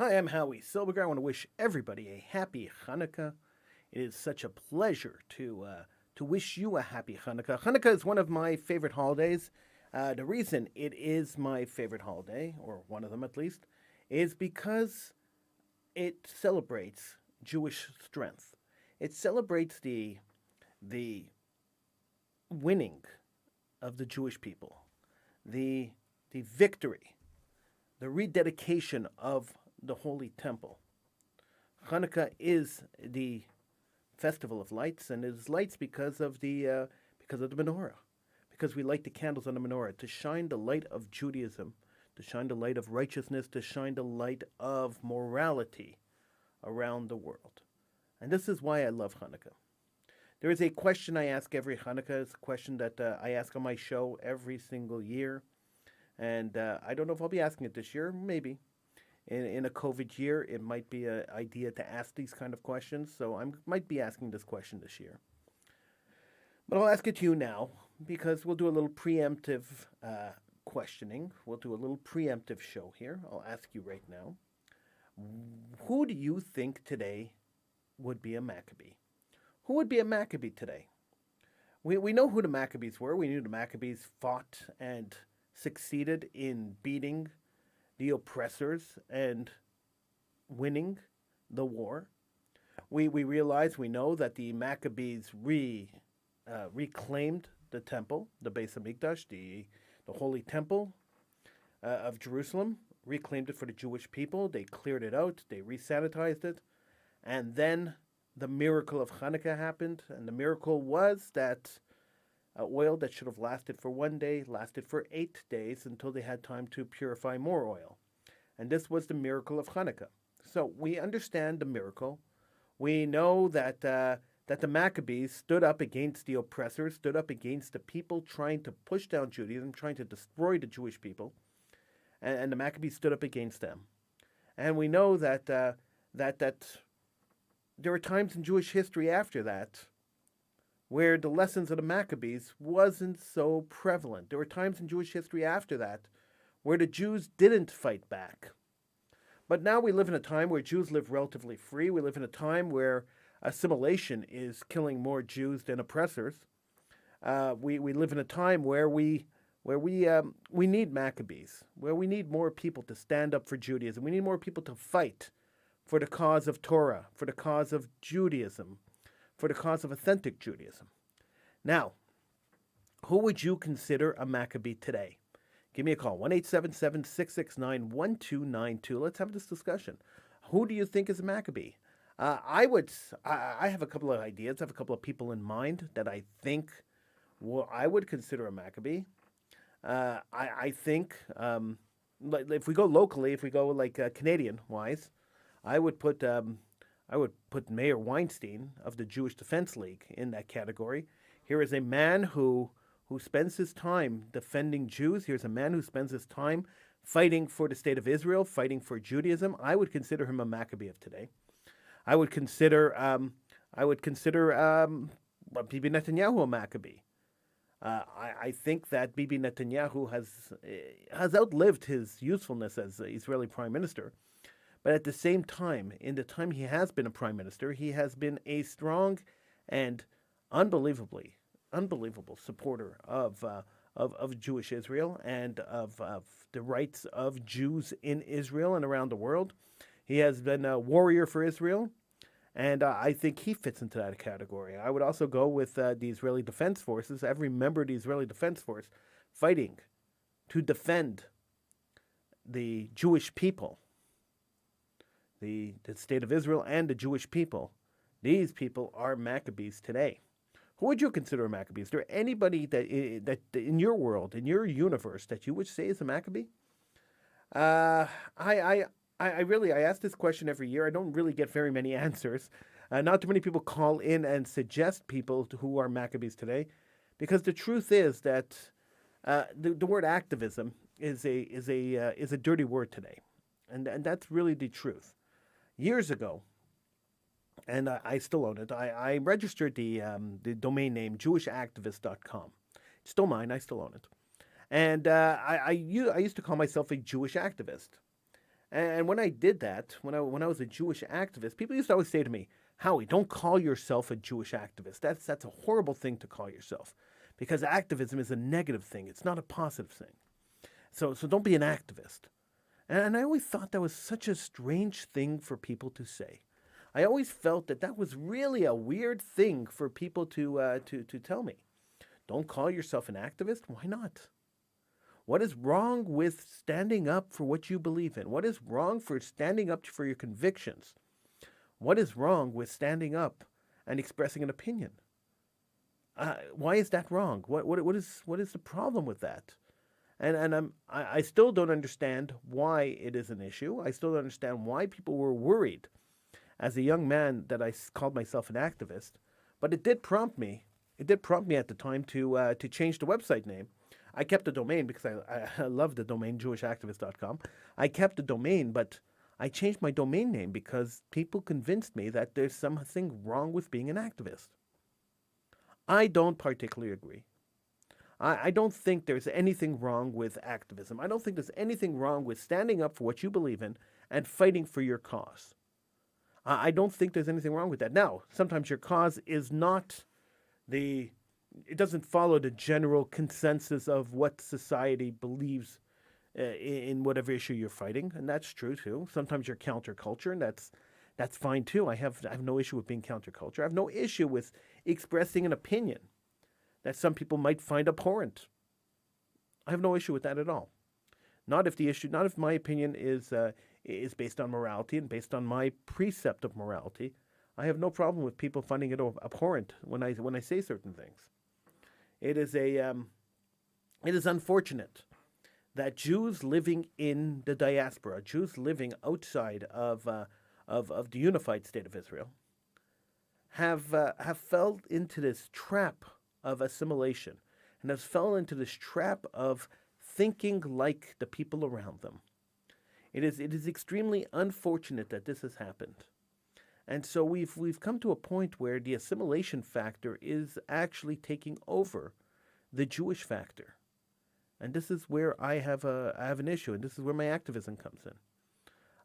Hi, I'm Howie Silberger. I want to wish everybody a happy Chanukah. It is such a pleasure to wish you a happy Chanukah. Chanukah is one of my favorite holidays. The reason it is my favorite holiday, or one of them at least, is because it celebrates Jewish strength. It celebrates the winning of the Jewish people, the the victory, the rededication of the Holy Temple. Hanukkah is the festival of lights, and it is lights because of the menorah, because we light the candles on the menorah to shine the light of Judaism, to shine the light of righteousness, to shine the light of morality around the world. And this is why I love Hanukkah. There is a question I ask every Hanukkah. It's a question that I ask on my show every single year. And I don't know if I'll be asking it this year. Maybe. In a COVID year, it might be an idea to ask these kind of questions. So I might be asking this question this year. But I'll ask it to you now because we'll do a little preemptive questioning. We'll do a little preemptive show here. I'll ask you right now. Who do you think today would be a Maccabee? Who would be a Maccabee today? We know who the Maccabees were. We knew the Maccabees fought and succeeded in beating the oppressors and winning the war. We realize, we know that the Maccabees reclaimed the temple, the Beis Hamikdash, the Holy Temple of Jerusalem, reclaimed it for the Jewish people. They cleared it out, they re-sanitized it, and then the miracle of Hanukkah happened, and the miracle was that oil that should have lasted for 1 day lasted for 8 days until they had time to purify more oil. And this was the miracle of Hanukkah. So we understand the miracle. We know that that the Maccabees stood up against the oppressors, stood up against the people trying to push down Judaism, trying to destroy the Jewish people, and the Maccabees stood up against them. And we know that that there were times in Jewish history after that where the lessons of the Maccabees wasn't so prevalent. There were times in Jewish history after that where the Jews didn't fight back. But now we live in a time where Jews live relatively free. We live in a time where assimilation is killing more Jews than oppressors. We live in a time where we need Maccabees, where we need more people to stand up for Judaism. We need more people to fight for the cause of Torah, for the cause of Judaism, for the cause of authentic Judaism. Now, who would you consider a Maccabee today? Give me a call, 1-877-669-1292. Let's have this discussion. Who do you think is a Maccabee? I have a couple of ideas. I have a couple of people in mind that I think I would consider a Maccabee. I think, if we go locally, if we go like Canadian-wise, I would put Mayor Weinstein of the Jewish Defense League in that category. Here is a man who spends his time defending Jews. Here's a man who spends his time fighting for the state of Israel, fighting for Judaism. I would consider him a Maccabee of today. I would consider Bibi Netanyahu a Maccabee. I think that Bibi Netanyahu has outlived his usefulness as Israeli prime minister. But at the same time, in the time he has been a prime minister, he has been a strong and unbelievable supporter of Jewish Israel and of the rights of Jews in Israel and around the world. He has been a warrior for Israel, and I think he fits into that category. I would also go with the Israeli Defense Forces, every member of the Israeli Defense Force fighting to defend the Jewish people, the state of Israel and the Jewish people. These people are Maccabees today. Who would you consider a Maccabee? Is there anybody that in your world, in your universe, that you would say is a Maccabee? I ask this question every year. I don't really get very many answers. Not too many people call in and suggest people who are Maccabees today, because the truth is that the word activism is a dirty word today, and that's really the truth. Years ago, and I still own it, I registered the domain name jewishactivist.com. It's still mine. I still own it. And I used to call myself a Jewish activist. And when I did that, when I was a Jewish activist, people used to always say to me, "Howie, don't call yourself a Jewish activist. That's a horrible thing to call yourself, because activism is a negative thing. It's not a positive thing. So don't be an activist." And I always thought that was such a strange thing for people to say. I always felt that that was really a weird thing for people to tell me. Don't call yourself an activist. Why not? What is wrong with standing up for what you believe in? What is wrong for standing up for your convictions? What is wrong with standing up and expressing an opinion? Why is that wrong? What is the problem with that? I still don't understand why it is an issue. I still don't understand why people were worried as a young man that I called myself an activist. But it did prompt me. It did prompt me at the time to change the website name. I kept the domain because I love the domain jewishactivist.com. I kept the domain, but I changed my domain name because people convinced me that there's something wrong with being an activist. I don't particularly agree. I don't think there's anything wrong with activism. I don't think there's anything wrong with standing up for what you believe in and fighting for your cause. I don't think there's anything wrong with that. Now, sometimes your cause is not it doesn't follow the general consensus of what society believes in whatever issue you're fighting, and that's true too. Sometimes you're counterculture, and that's fine too. I have no issue with being counterculture. I have no issue with expressing an opinion that some people might find abhorrent. I have no issue with that at all. Not if my opinion is based on morality and based on my precept of morality. I have no problem with people finding it abhorrent when I say certain things. It is unfortunate that Jews living in the diaspora, Jews living outside of the unified state of Israel, have fell into this trap of assimilation and have fell into this trap of thinking like the people around them. It is extremely unfortunate that this has happened. And so we've come to a point where the assimilation factor is actually taking over the Jewish factor. And this is where I have an issue, and this is where my activism comes in.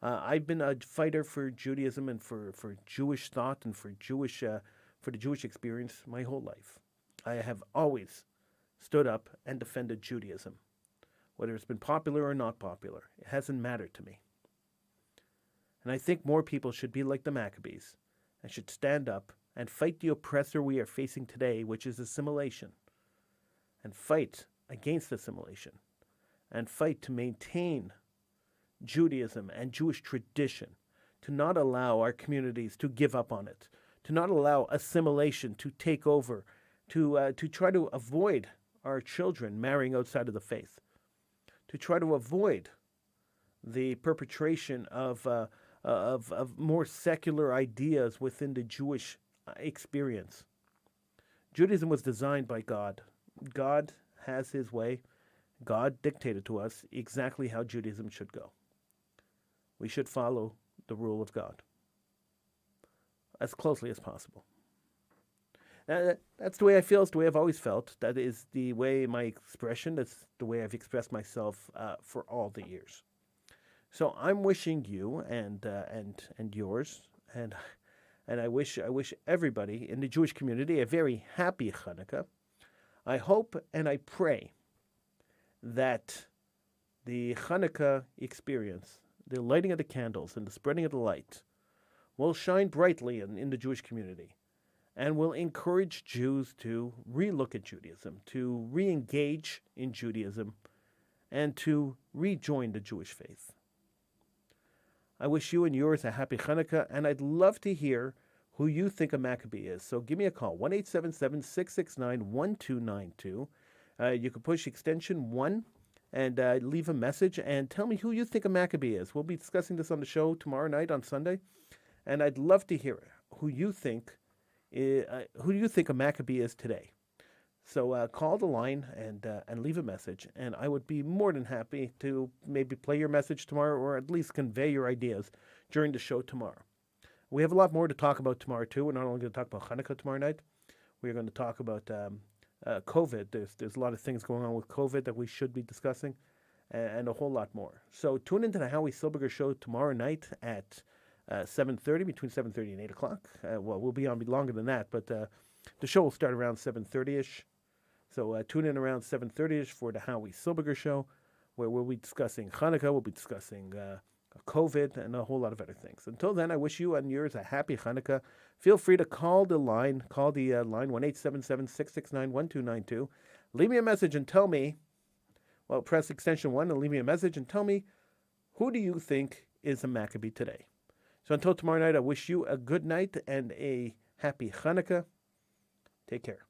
I've been a fighter for Judaism and for Jewish thought and for the Jewish experience my whole life. I have always stood up and defended Judaism. Whether it's been popular or not popular, it hasn't mattered to me. And I think more people should be like the Maccabees and should stand up and fight the oppressor we are facing today, which is assimilation, and fight against assimilation, and fight to maintain Judaism and Jewish tradition, to not allow our communities to give up on it, to not allow assimilation to take over, to try to avoid our children marrying outside of the faith, to try to avoid the perpetration of more secular ideas within the Jewish experience. Judaism was designed by God. God has his way. God dictated to us exactly how Judaism should go. We should follow the rule of God as closely as possible. That's the way I feel. It's the way I've always felt. That is the way my expression, that's the way I've expressed myself for all the years. So I'm wishing you and yours and I wish everybody in the Jewish community a very happy Chanukah. I hope and I pray that the Chanukah experience, the lighting of the candles and the spreading of the light, will shine brightly in the Jewish community and will encourage Jews to relook at Judaism, to re-engage in Judaism, and to rejoin the Jewish faith. I wish you and yours a happy Chanukah, and I'd love to hear who you think a Maccabee is. So give me a call, 1-877-669-1292. You can push extension 1 and leave a message and tell me who you think a Maccabee is. We'll be discussing this on the show tomorrow night on Sunday, and I'd love to hear who you think a Maccabee is today. So call the line and leave a message, and I would be more than happy to maybe play your message tomorrow or at least convey your ideas during the show tomorrow. We have a lot more to talk about tomorrow, too. We're not only going to talk about Chanukah tomorrow night. We're going to talk about COVID. There's a lot of things going on with COVID that we should be discussing. and a whole lot more. So tune into the Howie Silberger Show tomorrow night at 7:30, between 7:30 and 8 o'clock. Well, we'll be on longer than that, but the show will start around 7:30ish. So tune in around 7:30ish for the Howie Silberger Show, where we'll be discussing Chanukah, we'll be discussing COVID, and a whole lot of other things. Until then, I wish you and yours a happy Chanukah. Feel free to call the line, line 1-877-669-1292. Leave me a message and tell me, well, press extension 1 and leave me a message and tell me, who do you think is a Maccabee today? So until tomorrow night, I wish you a good night and a happy Chanukah. Take care.